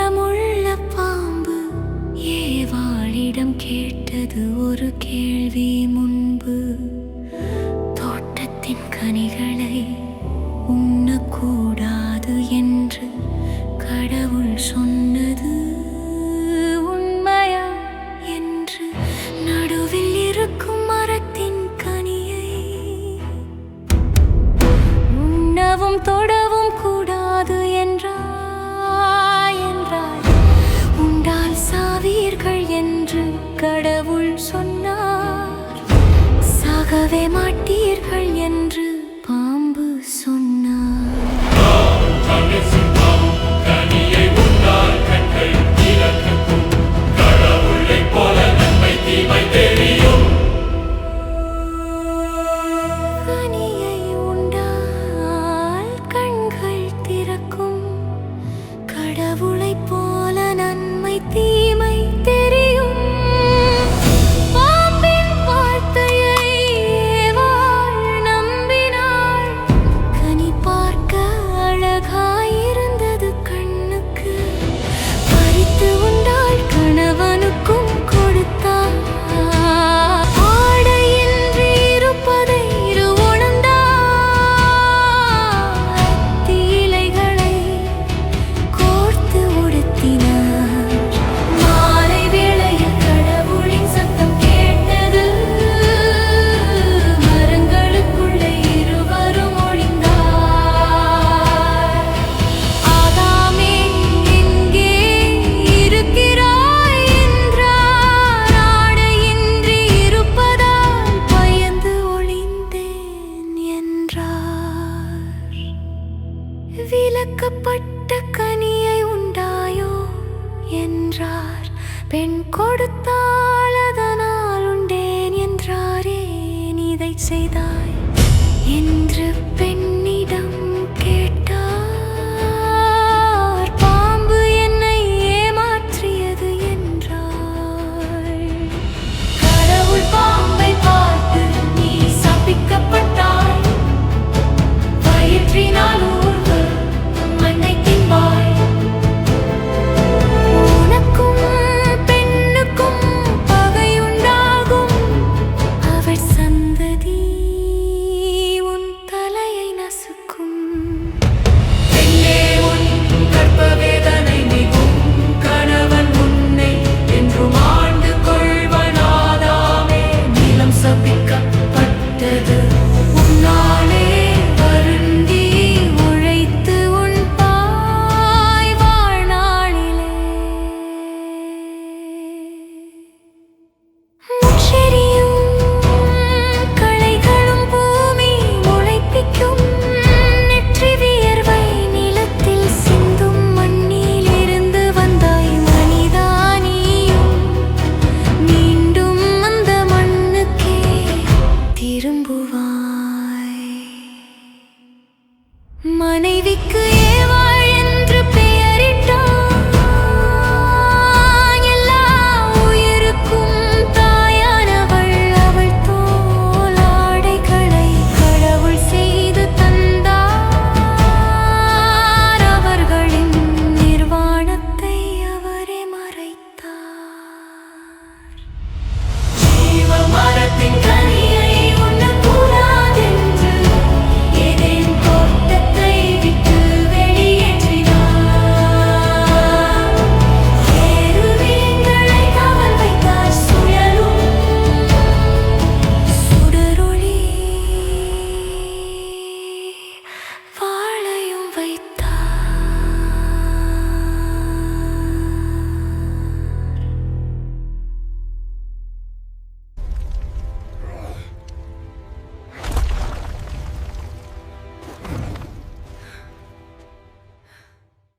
நிறமுள்ள பாம்பு ஏவாளிடம் கேட்டது ஒரு கேள்வி முன்பு. தோட்டத்தின் கனிகளை உண்ணக்கூடாது என்று கடவுள் சொன்னது உண்மையா என்று. நடுவில் இருக்கும் மரத்தின் கனியை உண்ணவும் தொடவும் கூடாது என்றார். உண்டால் சாவீர்கள் என்று கடவுள் சொன்னார். சாகவே மாட்டீர்கள் என்று பாம்பு சொன்னார். கனியை உண்டால் கண்கள் திறக்கும். கடவுளைப் போல நன்மை தீமை தெரியும். பாம்பின் வார்த்தையை ஏவாள் நம்பினாள். கனி பார்க்க அழகாயிருந்தது கண்ணுக்கு. பறித்து உண்டாள் கணவனுக்கும் கொடுத்தாள். ஆடையின்றி இருப்பதை உணர்ந்தாள். அத்தி இலைகளை கோர்த்து உடுத்தினார். மாலை வேளையில் கடவுளின் சத்தம் கேட்டது. மரங்களுக்குள்ளே இருவரும் ஒளிந்தார். ஆதாமே எங்கே இருக்கிறாய் என்றார். ஆடையின்றி இருப்பதால் பயந்து ஒளிந்தேன் என்றார். விலக்கப்பட்ட கனியை உண்டாயோ என்றார். பெண் கொடுத்தால் அதனால் உண்டேன் என்றார். ஏன் இதை செய்தார்?